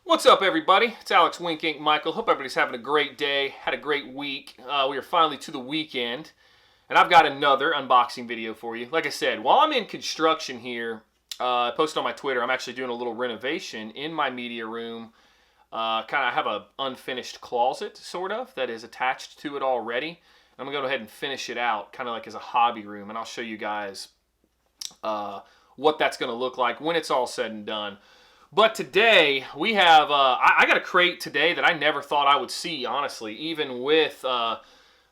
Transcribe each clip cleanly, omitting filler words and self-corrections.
What's up, everybody? It's Alex Wink Ink Michael. Hope everybody's having a great day, had a great week. We are finally to the weekend, and I've got another unboxing video for you. Like I said, while I'm in construction here, I posted on my Twitter, I'm actually doing a little renovation in my media room. I have an unfinished closet, sort of, that is attached to it already. I'm going to go ahead and finish it out, kind of like as a hobby room, and I'll show you guys what that's going to look like when it's all said and done. But today, we have, I got a crate today that I never thought I would see, honestly, even with the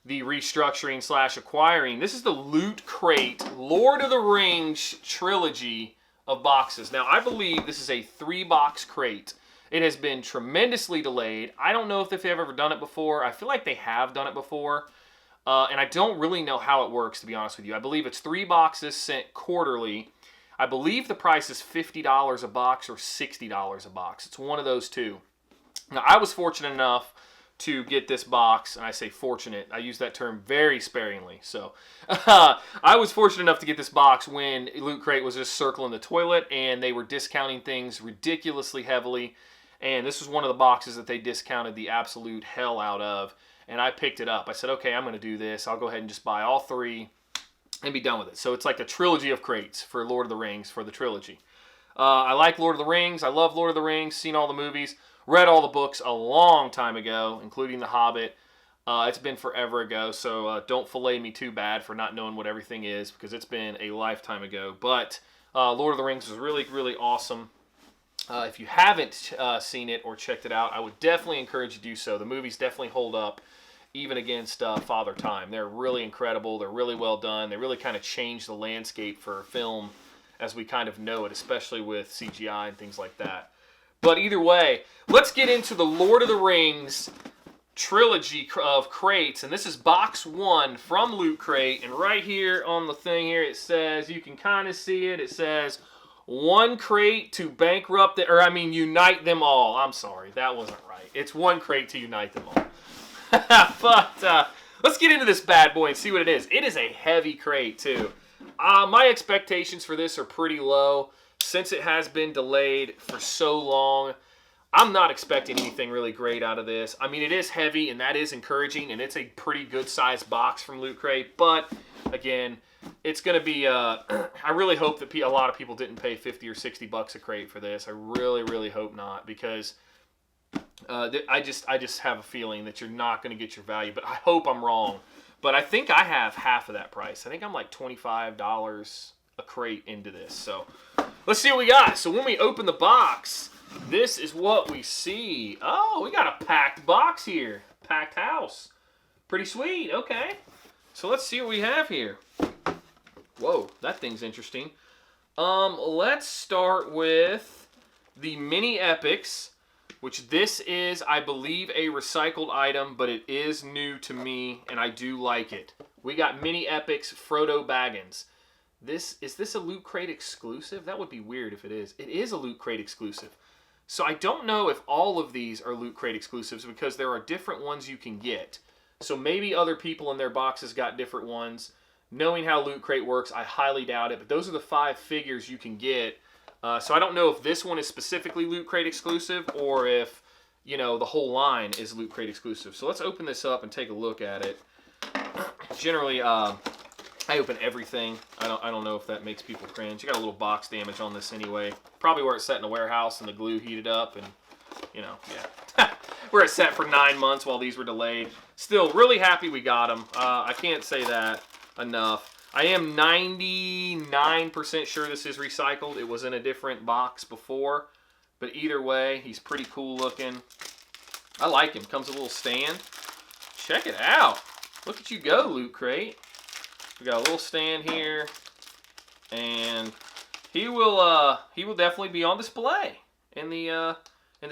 restructuring / acquiring. This is the Loot Crate Lord of the Rings trilogy of boxes. Now, I believe this is a 3-box crate. It has been tremendously delayed. I don't know if they've ever done it before. I feel like they have done it before. And I don't really know how it works, to be honest with you. I believe it's 3 boxes sent quarterly. I believe the price is $50 a box or $60 a box. It's one of those two. Now, I was fortunate enough to get this box, and I say fortunate. I use that term very sparingly. So I was fortunate enough to get this box when Loot Crate was just circling the toilet, and they were discounting things ridiculously heavily. And this was one of the boxes that they discounted the absolute hell out of. And I picked it up. I said, okay, I'm going to do this. I'll go ahead and just buy all 3 and be done with it. So it's like the trilogy of crates for Lord of the Rings for the trilogy. I like Lord of the Rings. I love Lord of the Rings. Seen all the movies. Read all the books a long time ago, including The Hobbit. It's been forever ago, so don't fillet me too bad for not knowing what everything is, because it's been a lifetime ago. But Lord of the Rings was really, really awesome. If you haven't seen it or checked it out, I would definitely encourage you to do so. The movies definitely hold up, even against Father Time. They're really incredible. They're really well done. They really kind of change the landscape for film as we kind of know it, especially with CGI and things like that. But either way, let's get into the Lord of the Rings trilogy of crates. And this is box 1 from Loot Crate. And right here on the thing here, it says, you can kind of see it. It says, 1 crate to bankrupt, unite them all. I'm sorry, that wasn't right. It's 1 crate to unite them all. But let's get into this bad boy and see what it is. It is a heavy crate, too. My expectations for this are pretty low. Since it has been delayed for so long, I'm not expecting anything really great out of this. I mean, it is heavy, and that is encouraging, and it's a pretty good-sized box from Loot Crate. But, again, it's going to be, I really hope that a lot of people didn't pay 50 or 60 bucks a crate for this. I really, really hope not, because I just have a feeling that you're not going to get your value. But I hope I'm wrong. But I think I have half of that price. I think I'm like $25 a crate into this. So let's see what we got. So when we open the box, this is what we see. Oh, we got a packed box here. Packed house. Pretty sweet. Okay. So let's see what we have here. Whoa, that thing's interesting. Let's start with the mini epics, which this is, I believe, a recycled item, but it is new to me, and I do like it. We got mini epics Frodo Baggins. Is this a Loot Crate exclusive? That would be weird if it is. It is a Loot Crate exclusive. So I don't know if all of these are Loot Crate exclusives, because there are different ones you can get. So maybe other people in their boxes got different ones. Knowing how Loot Crate works, I highly doubt it. But those are the 5 figures you can get. So I don't know if this one is specifically Loot Crate exclusive, or if, the whole line is Loot Crate exclusive. So let's open this up and take a look at it. Generally, I open everything. I don't know if that makes people cringe. You got a little box damage on this anyway. Probably where it's set in a warehouse and the glue heated up, and yeah. Where it's set for 9 months while these were delayed. Still, really happy we got them. I can't say that enough. I am 99% sure this is recycled. It was in a different box before. But either way, he's pretty cool looking. I like him. Comes with a little stand. Check it out. Look at you go, Loot Crate. We got a little stand here. And he will definitely be on display in the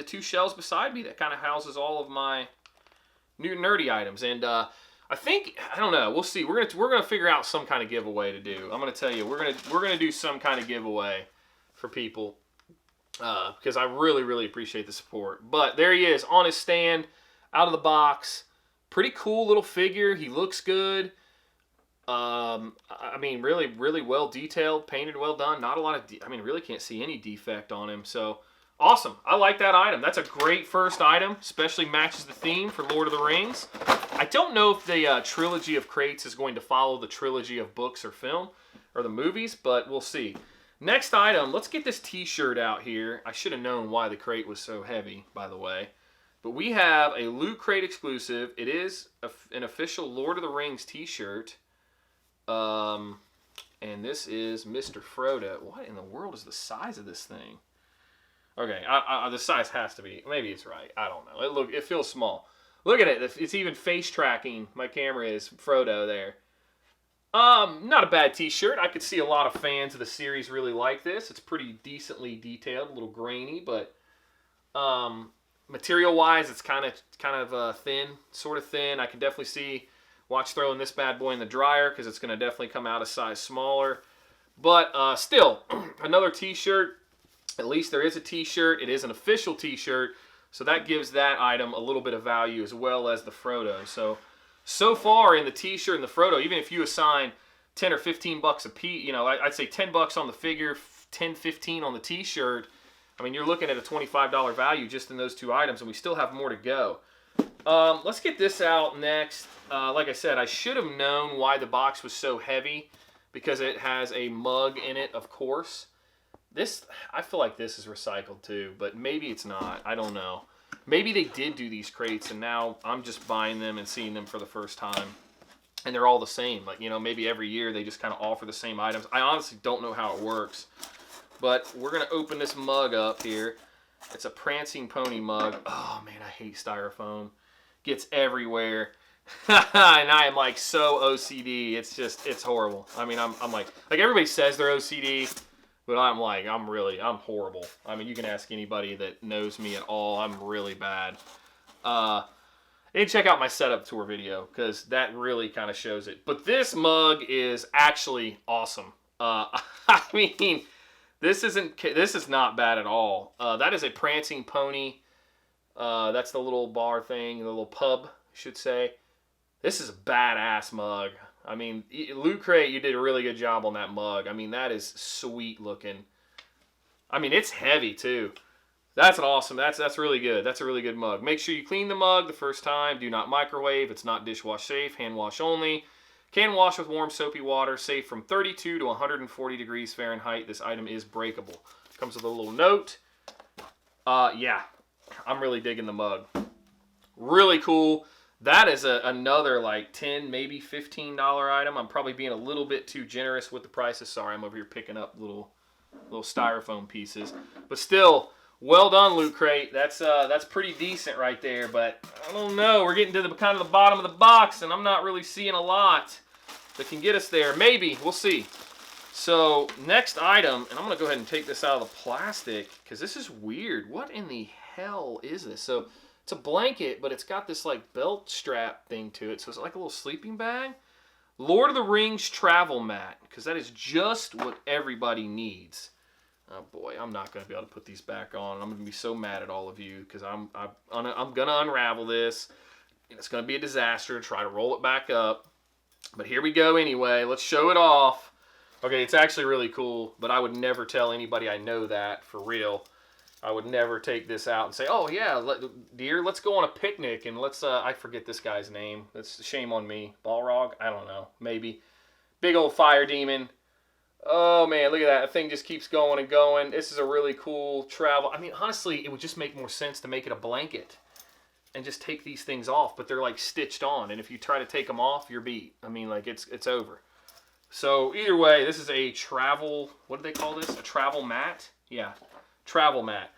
2 shelves beside me that kind of houses all of my new nerdy items. And I don't know. We'll see. We're gonna figure out some kind of giveaway to do. I'm gonna tell you, we're gonna do some kind of giveaway for people because I really, really appreciate the support. But there he is on his stand, out of the box. Pretty cool little figure. He looks good. I mean, really, really well detailed, painted, well done. Not a lot of, really can't see any defect on him. So Awesome. I like that item. That's a great first item, especially matches the theme for Lord of the Rings. I don't know if the trilogy of crates is going to follow the trilogy of books or film or the movies, but we'll see. Next item, let's get this t-shirt out here. I should have known why the crate was so heavy, by the way. But we have a Loot Crate exclusive. It is an official Lord of the Rings t-shirt. And this is Mr. Frodo. What in the world is the size of this thing? Okay, the size has to be. Maybe it's right. I don't know. It feels small. Look at it. It's even face tracking. My camera is Frodo there. Not a bad t-shirt. I could see a lot of fans of the series really like this. It's pretty decently detailed, a little grainy, but material-wise, it's kind of thin, sort of thin. I can definitely see Watch throwing this bad boy in the dryer because it's going to definitely come out a size smaller. But still, another t-shirt. At least there is a t-shirt. It is an official t-shirt, so that gives that item a little bit of value as well as the Frodo. So far in the t-shirt and the Frodo, even if you assign 10 or 15 bucks a piece, you know, I'd say 10 bucks on the figure, 10, 15 on the t-shirt. I mean, you're looking at a $25 value just in those two items, and we still have more to go. Let's get this out next. Like I said, I should have known why the box was so heavy because it has a mug in it, of course. This, I feel like this is recycled too, but maybe it's not. I don't know. Maybe they did do these crates and now I'm just buying them and seeing them for the first time. And they're all the same. Like, you know, maybe every year they just kind of offer the same items. I honestly don't know how it works. But we're going to open this mug up here. It's a Prancing Pony mug. Oh, man, I hate styrofoam. Gets everywhere. And I am, like, so OCD. It's just, it's horrible. I mean, I'm like everybody says they're OCD. But I'm horrible. I mean, you can ask anybody that knows me at all. I'm really bad. And check out my setup tour video because that really kind of shows it. But this mug is actually awesome. I mean, this is not bad at all. That is a Prancing Pony. That's the little bar thing, the little pub, I should say. This is a badass mug. I mean, Loot Crate, you did a really good job on that mug. I mean, that is sweet looking. I mean, it's heavy too. That's an awesome, that's really good. That's a really good mug. Make sure you clean the mug the first time. Do not microwave. It's not dishwash safe. Hand wash only. Can wash with warm soapy water. Safe from 32 to 140 degrees Fahrenheit. This item is breakable. Comes with a little note. Yeah, I'm really digging the mug. Really cool. That is another like $10, maybe $15 item. I'm probably being a little bit too generous with the prices. Sorry, I'm over here picking up little styrofoam pieces. But still, well done, Loot Crate. That's pretty decent right there. But I don't know. We're getting to the kind of the bottom of the box, and I'm not really seeing a lot that can get us there. Maybe. We'll see. So next item, and I'm going to go ahead and take this out of the plastic because this is weird. What in the hell is this? So it's a blanket, but it's got this like belt strap thing to it. So it's like a little sleeping bag. Lord of the Rings travel mat, because that is just what everybody needs. Oh boy, I'm not going to be able to put these back on. I'm going to be so mad at all of you because I'm going to unravel this. It's going to be a disaster to try to roll it back up. But here we go anyway. Let's show it off. Okay, it's actually really cool, but I would never tell anybody I know that for real. I would never take this out and say, oh yeah, dear, let's go on a picnic and let's, I forget this guy's name. That's shame on me. Balrog? I don't know. Maybe. Big old fire demon. Oh man, look at that. That thing just keeps going and going. This is a really cool travel. I mean, honestly, it would just make more sense to make it a blanket and just take these things off, but they're like stitched on. And if you try to take them off, you're beat. I mean, like it's over. So either way, this is a travel, what do they call this? A travel mat? Yeah. Travel mat.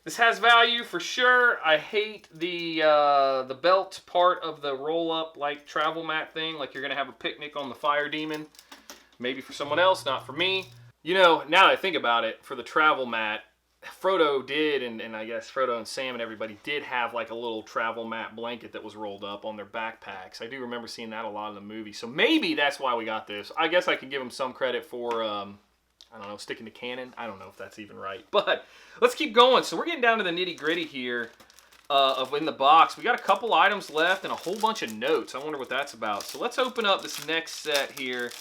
This has value for sure. I hate the belt part of the roll-up like travel mat thing, like you're going to have a picnic on the fire demon. Maybe for someone else, not for me. You know, now that I think about it, for the travel mat, Frodo did, and I guess Frodo and Sam and everybody did have like a little travel mat blanket that was rolled up on their backpacks. I do remember seeing that a lot in the movie. So maybe that's why we got this. I guess I could give them some credit for I don't know, sticking to canon. I don't know if that's even right. But let's keep going. So we're getting down to the nitty-gritty here of in the box. We got a couple items left and a whole bunch of notes. I wonder what that's about. So let's open up this next set here.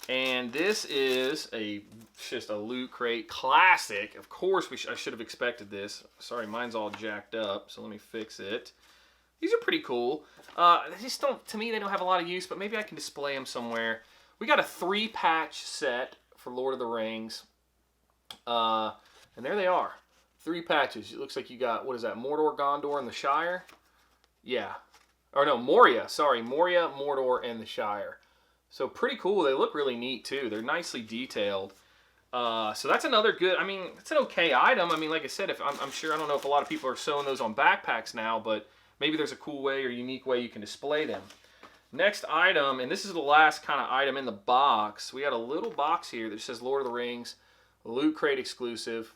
And this is just a Loot Crate classic. Of course, I should have expected this. Sorry, mine's all jacked up, so let me fix it. These are pretty cool. They just don't, to me, they don't have a lot of use, but maybe I can display them somewhere. We got a 3-patch set for Lord of the Rings. And there they are. 3 patches. It looks like you got, what is that, Mordor, Gondor, and the Shire? Yeah. Or no, Moria. Sorry, Moria, Mordor, and the Shire. So pretty cool. They look really neat too. They're nicely detailed. So that's another good, I mean, it's an okay item. I mean, like I said, I'm sure, I don't know if a lot of people are sewing those on backpacks now, but maybe there's a cool way or unique way you can display them. Next item, and this is the last kind of item in the box. We got a little box here that says Lord of the Rings, Loot Crate exclusive.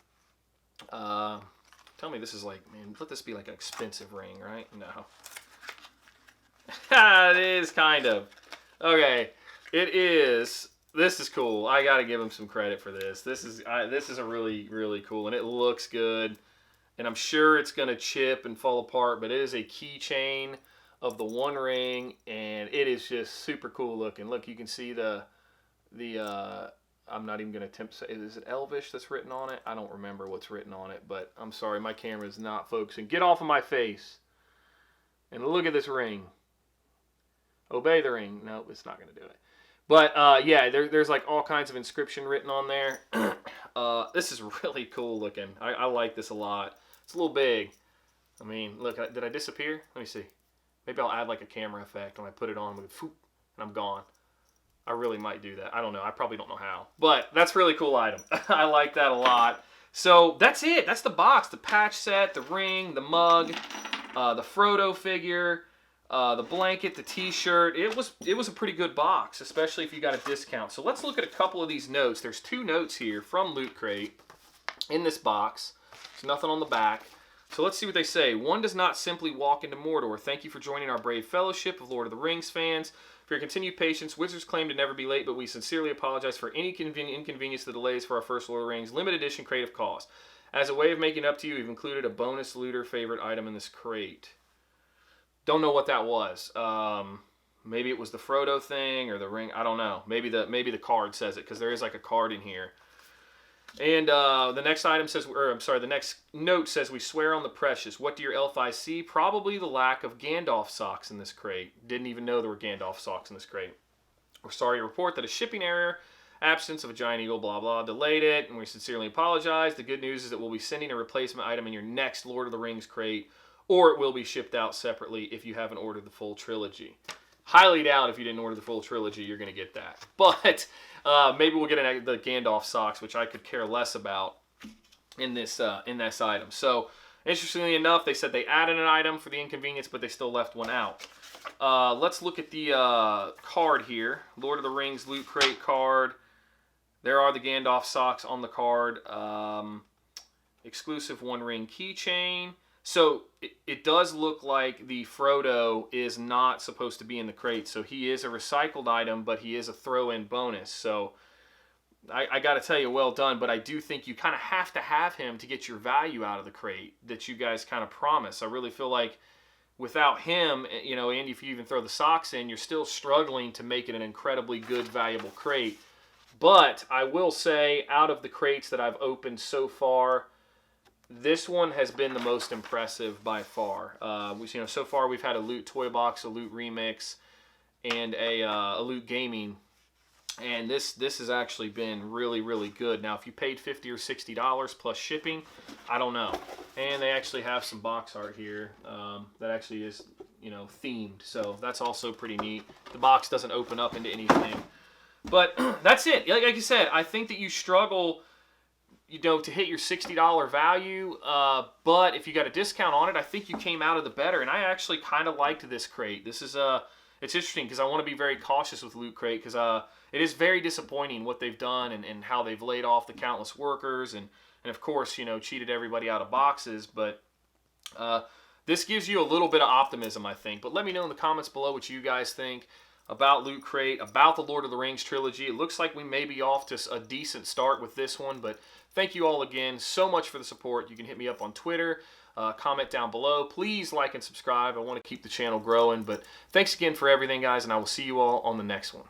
Tell me this is like, man, let this be like an expensive ring, right? No. It is kind of. Okay, it is. This is cool. I got to give him some credit for this. This is a really, really cool, and it looks good. And I'm sure it's going to chip and fall apart, but it is a keychain of the One Ring, and it is just super cool looking. Look, you can see the I'm not even going to attempt to say, is it Elvish that's written on it? I don't remember what's written on it, but I'm sorry, my camera is not focusing. Get off of my face. And look at this ring. Obey the ring. No, it's not going to do it. But yeah, there's like all kinds of inscription written on there. This is really cool looking. I like this a lot. It's a little big. I mean, look, did I disappear? Let me see. Maybe I'll add like a camera effect when I put it on with and I'm gone. I really might do that. I don't know. I probably don't know how. But that's a really cool item. I like that a lot. So that's it. That's the box. The patch set, the ring, the mug, the Frodo figure, the blanket, the t-shirt. It was a pretty good box, especially if you got a discount. So let's look at a couple of these notes. There's 2 notes here from Loot Crate in this box. There's nothing on the back. So let's see what they say. One does not simply walk into Mordor. Thank you for joining our brave fellowship of Lord of the Rings fans. For your continued patience, Wizards claim to never be late, but we sincerely apologize for any inconvenience the delays for our first Lord of the Rings limited edition crate of cost. As a way of making up to you, we've included a bonus looter favorite item in this crate. Don't know what that was. Maybe it was the Frodo thing or the ring. I don't know. Maybe the card says it because there is like a card in here. And the next item says, the next note says, we swear on the precious. What do your elf eyes see? Probably the lack of Gandalf socks in this crate. Didn't even know there were Gandalf socks in this crate. We're sorry to report that a shipping error, absence of a giant eagle, blah, blah, delayed it, and we sincerely apologize. The good news is that we'll be sending a replacement item in your next Lord of the Rings crate, or it will be shipped out separately if you haven't ordered the full trilogy. Highly doubt if you didn't order the full trilogy, you're going to get that. But maybe we'll get the Gandalf socks, which I could care less about in this item. So, interestingly enough, they said they added an item for the inconvenience, but they still left one out. Let's look at the card here. Lord of the Rings Loot Crate card. There are the Gandalf socks on the card. Exclusive One Ring keychain. So it does look like the Frodo is not supposed to be in the crate. So he is a recycled item, but he is a throw-in bonus. So I got to tell you, well done. But I do think you kind of have to have him to get your value out of the crate that you guys kind of promise. I really feel like without him, you know, and if you even throw the socks in, you're still struggling to make it an incredibly good, valuable crate. But I will say, out of the crates that I've opened so far, this one has been the most impressive by far. So far we've had a Loot Toy Box, a Loot Remix, and a Loot Gaming, and this has actually been really, really good. Now, if you paid $50 or $60 plus shipping, I don't know. And they actually have some box art here that actually is, themed. So that's also pretty neat. The box doesn't open up into anything, but that's it. Like I said, I think that you struggle, to hit your $60 value, but if you got a discount on it, I think you came out of the better, and I actually kind of liked this crate. This is it's interesting because I want to be very cautious with Loot Crate because it is very disappointing what they've done and how they've laid off the countless workers and of course, cheated everybody out of boxes, but this gives you a little bit of optimism, I think. But let me know in the comments below what you guys think about Loot Crate, about the Lord of the Rings trilogy. It looks like we may be off to a decent start with this one, but thank you all again so much for the support. You can hit me up on Twitter, comment down below. Please like and subscribe. I want to keep the channel growing, but thanks again for everything, guys, and I will see you all on the next one.